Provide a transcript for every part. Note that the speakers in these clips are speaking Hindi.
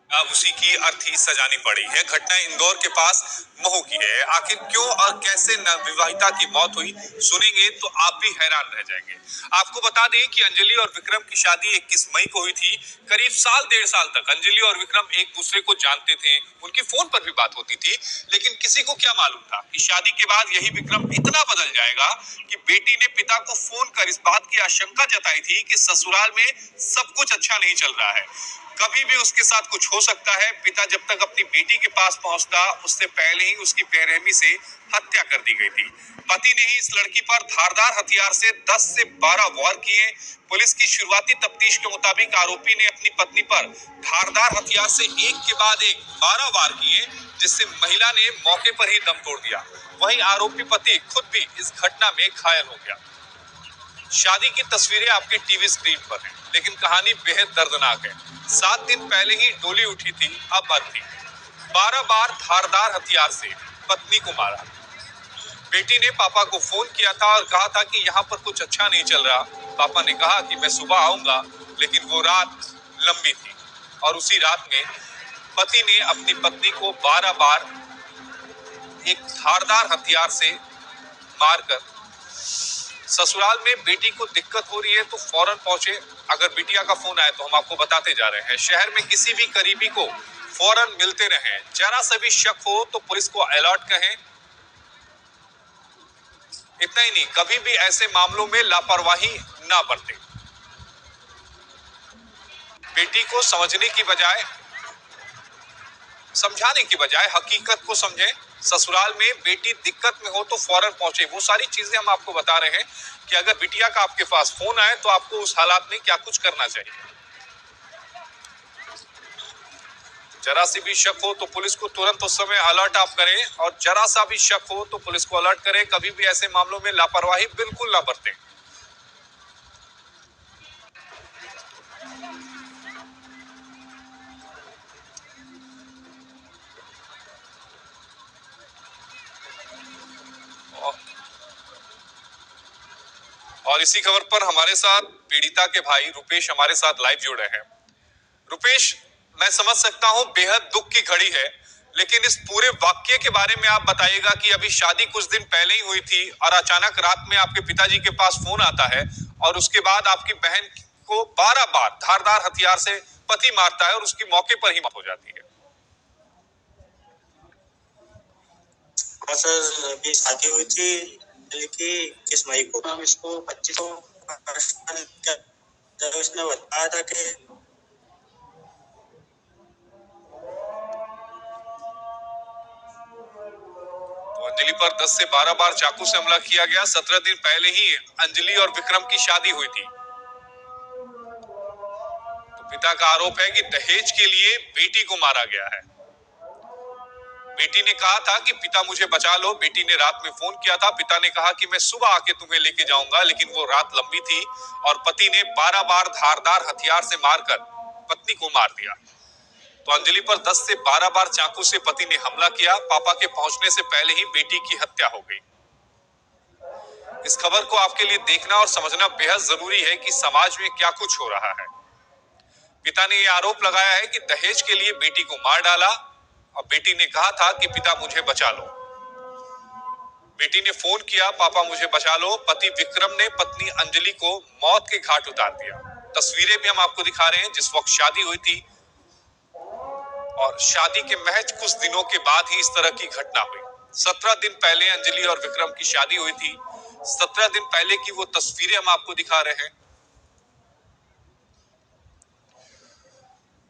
अब उसी की अर्थी सजानी पड़ी है। घटना इंदौर के पास महू की है। आखिर क्यों और कैसे नवविवाहिता की मौत हुई, सुनेंगे तो आप भी हैरान रह जाएंगे। आपको बता दें कि अंजलि और विक्रम की शादी 21 मई को हुई थी। करीब साल डेढ़ साल तक अंजलि और विक्रम एक दूसरे को जानते थे। उनकी फोन पर भी बात होती थी, लेकिन किसी को क्या मालूम था कि शादी के बाद यही विक्रम इतना बदल जाएगा कि बेटी ने पिता को फोन कर इस बात की आशंका जताई थी कि ससुराल में सब कुछ अच्छा नहीं चल रहा है, कभी भी उसके साथ कुछ हो सकता है। पिता जब तक अपनी बेटी के पास पहुंचता, उससे पहले ही उसकी बेरहमी से हत्या कर दी गई थी। पति ने ही इस लड़की पर धारदार हथियार से 10 से 12 वार किए। पुलिस की शुरुआती तफ्तीश के मुताबिक आरोपी ने अपनी पत्नी पर धारदार हथियार से एक के बाद एक 12 वार किए, जिससे महिला ने मौके पर ही दम तोड़ दिया। वहीं आरोपी पति खुद भी इस घटना में घायल हो गया। शादी की तस्वीरें आपके टीवी स्क्रीन पर हैं, लेकिन कहानी बेहद दर्दनाक है। 7 दिन पहले ही डोली उठी थी, अब अर्थी। 12 बार धारदार हथियार से पत्नी को मारा। बेटी ने पापा को फोन किया था और कहा था कि यहाँ पर कुछ अच्छा नहीं चल रहा। पापा ने कहा कि मैं सुबह आऊंगा, लेकिन वो रात लंबी थी और उसी रात में पति ने अपनी पत्नी को 12 बार एक धारदार हथियार से मारकर। ससुराल में बेटी को दिक्कत हो रही है तो फौरन पहुंचे। अगर बिटिया का फोन आए तो हम आपको बताते जा रहे हैं। शहर में किसी भी करीबी को फौरन मिलते रहें। जरा सा भी शक हो तो पुलिस को अलर्ट कहें। इतना ही नहीं, कभी भी ऐसे मामलों में लापरवाही ना बरतें। बेटी को समझाने की बजाय हकीकत को समझें। ससुराल में बेटी दिक्कत में हो तो फौरन पहुंचे। वो सारी चीजें हम आपको बता रहे हैं कि अगर बिटिया का आपके पास फोन आए तो आपको उस हालात में क्या कुछ करना चाहिए। जरा सी भी शक हो तो पुलिस को तुरंत उस समय अलर्ट आप करें, और जरा सा भी शक हो तो पुलिस को अलर्ट करें। कभी भी ऐसे मामलों में लापरवाही बिल्कुल ना बरतें। और इसी खबर पर हमारे साथ पीड़िता के भाई रुपेश हमारे साथ लाइव जुड़े हैं। रुपेश, मैं समझ सकता हूं बेहद दुख की घड़ी है, लेकिन इस पूरे वाक्य के बारे में आप बताइएगा कि अभी शादी कुछ दिन पहले ही हुई थी और अचानक रात में आपके पिताजी के पास फोन आता है और उसके बाद आपकी बहन को 12 बार धारदार हथियार से पति मारता है और उसकी मौके पर ही मौत हो जाती है। हाँ सर, अभी शादी हुई थी की 21 मई को। हम इसको 25 जब इसने बताया था कि तो अंजलि पर 10 से 12 बार चाकू से हमला किया गया। 17 दिन पहले ही अंजलि और विक्रम की शादी हुई थी। तो पिता का आरोप है कि दहेज के लिए बेटी को मारा गया है। बेटी ने कहा था कि पिता मुझे बचा लो। बेटी ने रात में फोन किया था। पिता ने कहा कि मैं सुबह आके तुम्हें लेके जाऊंगा, लेकिन वो रात लंबी थी और पति ने 12 बार धारदार हथियार से मारकर पत्नी को मार दिया। तो अंजलि पर 10 से 12 बार चाकू से पति ने हमला किया। पापा के पहुंचने से पहले ही बेटी की हत्या हो गई। इस खबर को आपके लिए देखना और समझना बेहद जरूरी है कि समाज में क्या कुछ हो रहा है। पिता ने यह आरोप लगाया है कि दहेज के लिए बेटी को मार डाला और बेटी ने कहा था कि पिता मुझे बचा लो। बेटी ने फोन किया, पापा मुझे बचा लो। पति विक्रम ने पत्नी अंजलि को मौत के घाट उतार दिया। तस्वीरें भी हम आपको दिखा रहे हैं जिस वक्त शादी हुई थी, और शादी के महज कुछ दिनों के बाद ही इस तरह की घटना हुई। 17 दिन पहले अंजलि और विक्रम की शादी हुई थी। 17 दिन पहले की वो तस्वीरें हम आपको दिखा रहे हैं।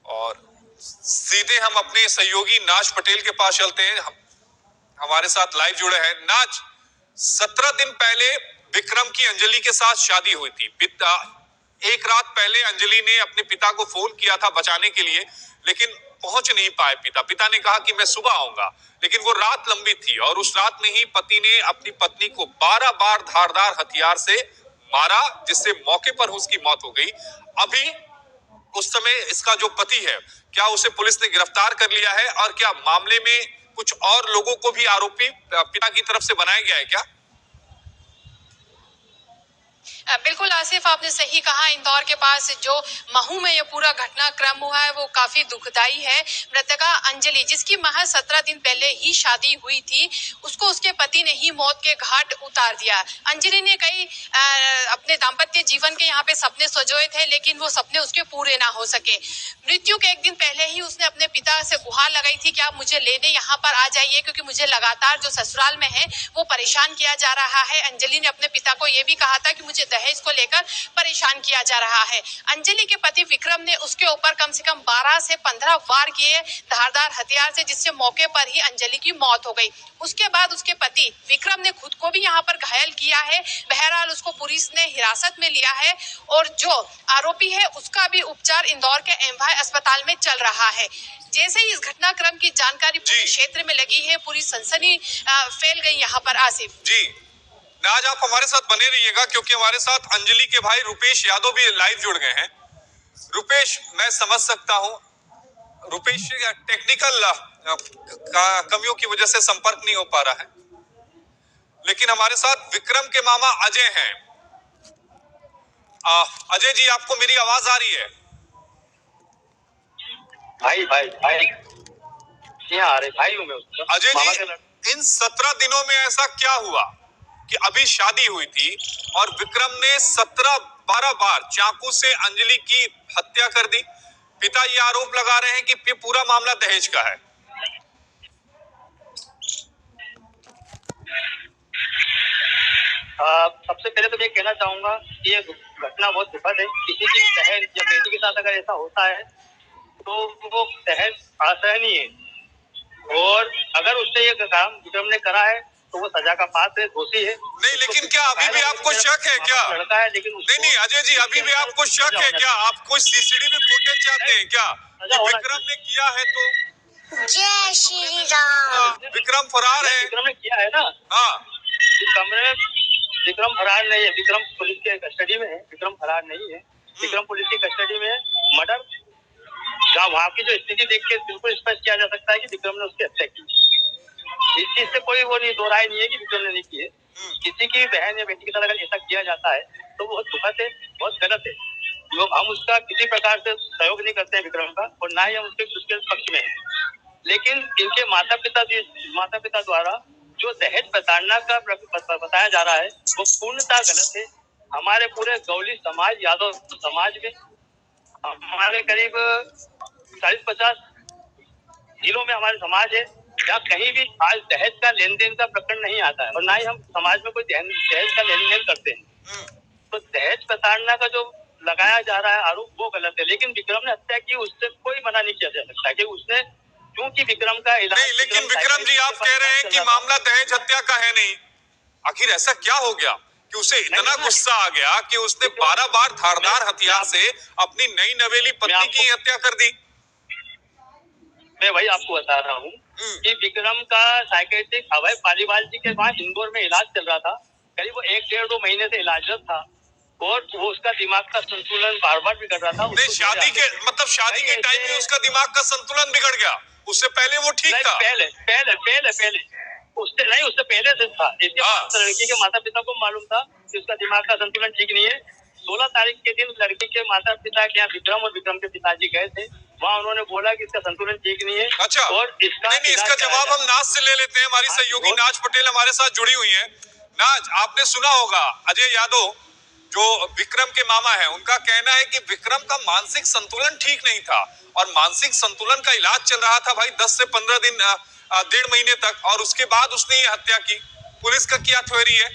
और सीधे हम अपने सहयोगी नाज पटेल के पास चलते हैं। हमारे साथ लाइव जुड़े हैं नाज। 17 दिन पहले विक्रम की अंजलि के साथ शादी हुई थी। पिता एक रात पहले अंजलि ने अपने पिता को फोन किया था बचाने के लिए, लेकिन पहुंच नहीं पाए। पिता ने कहा कि मैं सुबह आऊंगा, लेकिन वो रात लंबी थी और उस रात में ही पति ने अपनी पत्नी को 12 बार धारदार हथियार से मारा, जिससे मौके पर उसकी मौत हो गई। अभी उस समय इसका जो पति है, क्या उसे पुलिस ने गिरफ्तार कर लिया है, और क्या मामले में कुछ और लोगों को भी आरोपी पिता की तरफ से बनाया गया है क्या? बिल्कुल आसिफ, आपने सही कहा। इंदौर के पास जो महू में ये पूरा घटनाक्रम हुआ है वो काफी दुखदाई है। मृतका अंजलि, जिसकी महज 17 दिन पहले ही शादी हुई थी, उसको उसके पति ने ही मौत के घाट उतार दिया। अंजलि ने कई अपने दाम्पत्य जीवन के यहाँ पे सपने सजोए थे, लेकिन वो सपने उसके पूरे ना हो सके। मृत्यु के एक दिन पहले ही उसने अपने पिता से गुहार लगाई थी कि आप मुझे लेने यहाँ पर आ जाइए, क्योंकि मुझे लगातार जो ससुराल में है वो परेशान किया जा रहा है। अंजलि ने अपने पिता को ये भी कहा था कि मुझे दहेज को लेकर परेशान किया जा रहा है। अंजलि के पति विक्रम ने उसके ऊपर कम से कम 12 से 15 वार किए धारदार हथियार से, जिससे मौके पर ही अंजलि की मौत हो गई। उसके बाद उसके पति विक्रम ने खुद को भी यहाँ पर घायल किया है। बहरहाल उसको पुलिस ने हिरासत में लिया है और जो आरोपी है उसका भी उपचार इंदौर के एमवाय अस्पताल में चल रहा है। जैसे ही इस घटनाक्रम की जानकारी पूरे क्षेत्र में लगी है, पूरी सनसनी फैल गई यहाँ पर। आसिफ जी, आज आप हमारे साथ बने रहिएगा, क्योंकि हमारे साथ अंजलि के भाई रुपेश यादव भी लाइव जुड़ गए हैं। रुपेश, मैं समझ सकता हूं, रुपेश टेक्निकल कमियों की वजह से संपर्क नहीं हो पा रहा है, लेकिन हमारे साथ विक्रम के मामा अजय हैं। अजय जी, आपको मेरी आवाज आ रही है? भाई यहाँ आ रहे भाई हूँ मैं उसका। अजय जी, इन 17 दिनों में ऐसा क्या हुआ कि अभी शादी हुई थी और विक्रम ने 12 बार चाकू से अंजलि की हत्या कर दी? पिता ये आरोप लगा रहे हैं कि ये पूरा मामला दहेज का है। सबसे पहले तो मैं कहना चाहूंगा कि ये घटना बहुत दुखद है। किसी की बहन या बेटी के साथ अगर ऐसा होता है तो वो सहन असहनीय है, और अगर उसने ये काम विक्रम ने करा है तो वो सजा का पात्र है, दोषी है। नहीं, लेकिन क्या अभी भी आपको शक है क्या? लड़का है, लेकिन नहीं अजय जी, अभी भी आपको शक है क्या? आप कुछ सीसीटीवी फुटेज चाहते हैं क्या कि विक्रम ने किया है? तो जय श्री राम। विक्रम फरार है। विक्रम ने किया है ना? हाँ, इस कमरे में विक्रम फरार नहीं है। विक्रम पुलिस के कस्टडी में है। विक्रम फरार नहीं है, विक्रम पुलिस की कस्टडी में है। मर्डर जहाँ वहाँ की जो स्थिति देख के बिल्कुल स्पष्ट किया जा सकता है कि विक्रम ने उसकी हत्या की। इस चीज से कोई वो नहीं, दो राय नहीं है कि विक्रम ने नहीं की है। किसी की बहन या बेटी के साथ अगर ऐसा किया जाता है तो बहुत दुखद है, बहुत गलत है। लोग हम उसका किसी प्रकार से सहयोग नहीं करते हैं विक्रम का, और ना ही हम उसके पक्ष में हैं। लेकिन इनके माता पिता द्वारा जो दहेज प्रताड़ना का बताया जा रहा है वो पूर्णतः गलत है। हमारे पूरे गौली समाज, यादव समाज में, हमारे करीब 40-50 जिलों में हमारे समाज है जहाँ कहीं भी आज दहेज का लेन देन का प्रकरण नहीं आता है, और ना ही हम समाज में कोई दहेज का लेन देन करते हैं। तो दहेज प्रताड़ना का जो लगाया जा रहा है आरोप वो गलत है। लेकिन विक्रम ने हत्या की, उससे कोई मना नहीं किया जा सकता कि उसने, क्योंकि विक्रम का इलाज नहीं, लेकिन विक्रम जी, आप कह रहे हैं कि मामला दहेज हत्या का है नहीं। आखिर ऐसा क्या हो गया कि उसे इतना गुस्सा आ गया कि उसने 12 बार धारदार हथियार से अपनी नई नवेली पत्नी की हत्या कर दी? मैं वही आपको बता रहा हूँ कि विक्रम का साइकेट्रिक अभय पालीवाल जी के वहाँ इंदौर में इलाज चल रहा था। करीब वो 1-1.5-2 महीने से इलाजरत था, और वो उसका दिमाग का संतुलन बार बार बिगड़ रहा था। नहीं, शादी के टाइम में उसका दिमाग का संतुलन बिगड़ गया? उससे पहले वो ठीक था? पहले उससे पहले से था। इसके लड़की के माता पिता को मालूम था कि उसका दिमाग का संतुलन ठीक नहीं है। 16 तारीख के दिन लड़की के माता पिता के यहाँ विक्रम और विक्रम के पिताजी गए थे। वहाँ उन्होंने बोला कि इसका संतुलन ठीक नहीं है। अच्छा, और इसका जवाब हम नाज से ले लेते हैं। हमारी सहयोगी नाज पटेल हमारे साथ जुड़ी हुई है। नाज, आपने सुना होगा अजय यादव जो विक्रम के मामा है, उनका कहना है कि विक्रम का मानसिक संतुलन ठीक नहीं था, और मानसिक संतुलन का इलाज चल रहा था भाई 10 से 15 दिन, 1.5 महीने तक, और उसके बाद उसने ये हत्या की। पुलिस का क्या थ्योरी है?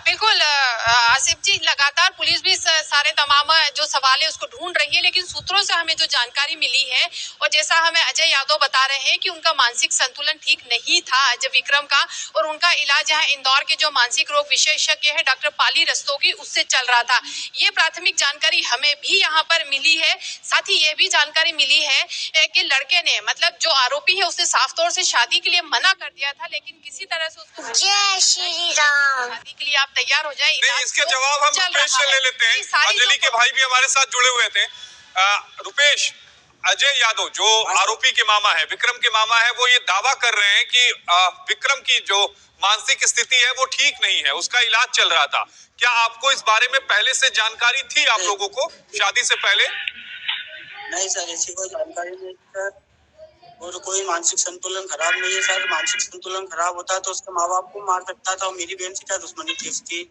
बिल्कुल आसिफ जी, लगातार पुलिस भी सारे तमाम जो सवाल है उसको ढूंढ रही है, लेकिन सूत्रों से हमें जो जानकारी मिली है, और जैसा हमें अजय यादव बता रहे हैं कि उनका मानसिक संतुलन ठीक नहीं था जब विक्रम का, और उनका इलाज यहाँ इंदौर के जो मानसिक रोग विशेषज्ञ है डॉक्टर पाली रस्तोगी, उससे चल रहा था। ये प्राथमिक जानकारी हमें भी यहाँ पर मिली है। साथ ही ये भी जानकारी मिली है कि लड़के ने, मतलब जो आरोपी है, उसने साफ तौर से शादी के लिए मना कर दिया था, लेकिन किसी तरह से उसको जय श्री राम। शादी के लिए आप तैयार हो जाए। नहीं, इसके जवाब हम रुपेश से ले लेते हैं। अंजलि के भाई भी हमारे साथ जुड़े हुए थे। रुपेश, अजय यादव जो आरोपी के मामा है, विक्रम के मामा है, वो ये दावा कर रहे हैं कि विक्रम की जो मानसिक स्थिति है वो ठीक नहीं है, उसका इलाज चल रहा था। क्या आपको इस बारे में पहले से जानकारी थी आप लोगों को शादी से पहले? नहीं सर, ऐसी कोई जानकारी नहीं सर। और कोई मानसिक संतुलन खराब नहीं है सर। मानसिक संतुलन खराब होता तो उसके माँ बाप को मार सकता था। मेरी बहन से क्या दुश्मनी थी उसकी?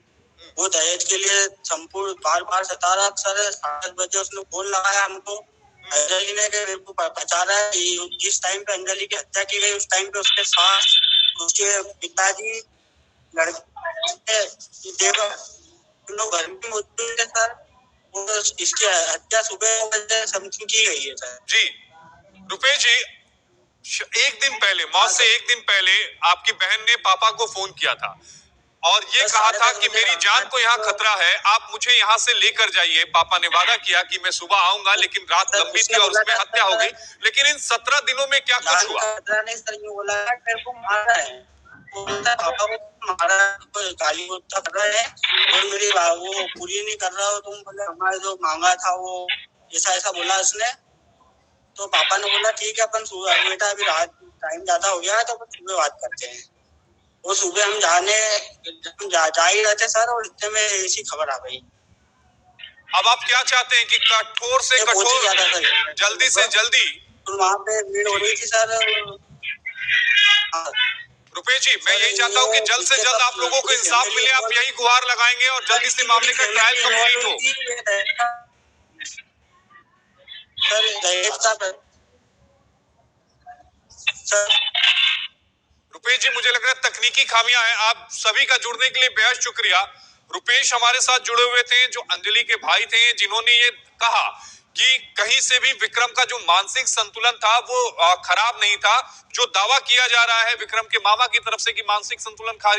वो दहेज के लिए संपूर्ण बार बार सता रहा सर। 7 बजे उसने फोन लगाया हमको, अंजलि ने, कि मेरे को बचा रहा है। जिस टाइम पे अंजलि की हत्या की गई उस टाइम पे उसके सास, उसके पिताजी, लड़के, देवर, लोग घर में मौजूद है सर। वो इसकी हत्या सुबह समथिंग की गई है सर। जी रुपेश जी, एक दिन पहले, मौत से एक दिन पहले आपकी बहन ने पापा को फोन किया था और ये कहा था कि मेरी जान को यहाँ खतरा है, आप मुझे यहाँ से लेकर जाइए। पापा ने वादा किया कि मैं सुबह आऊंगा, लेकिन रात लंबी थी और उसमें हत्या हो गई। लेकिन इन 17 दिनों में क्या कुछ हुआ? नहीं सर, ये बोला है मेरे को मारा है, पापा को मारा, गाली कर रहा है और मेरी वो पूरी नहीं कर रहा हो तुम, बोले हमारे जो मांगा था वो, ऐसा बोला उसने। तो पापा ने बोला ठीक है, अपन सुबह, बेटा अभी रात टाइम ज्यादा हो गया है तो अपन सुबह बात करते हैं। वो सुबह हम जा ही रहे थे सर, और इतने में ऐसी खबर आ गई। अब आप क्या चाहते हैं कि कठोर से कठोर, जल्दी से जल्दी? तो वहाँ पे भीड़ हो रही थी सर। रुपेश जी, मैं यही चाहता हूँ कि जल्द से जल्द आप लोगों को इंसाफ मिले। आप यही गुहार लगाएंगे और जल्दी से मामले का ट्रायल कंप्लीट हो। रुपेश जी, मुझे लग रहा है तकनीकी खामियां हैं। आप सभी का जुड़ने के लिए बेहद शुक्रिया। रुपेश हमारे साथ जुड़े हुए थे, जो अंजलि के भाई थे, जिन्होंने ये कहा कि कहीं से भी विक्रम का जो मानसिक संतुलन था वो खराब नहीं था। जो दावा किया जा रहा है विक्रम के मामा की तरफ से कि मानसिक संतुलन खराब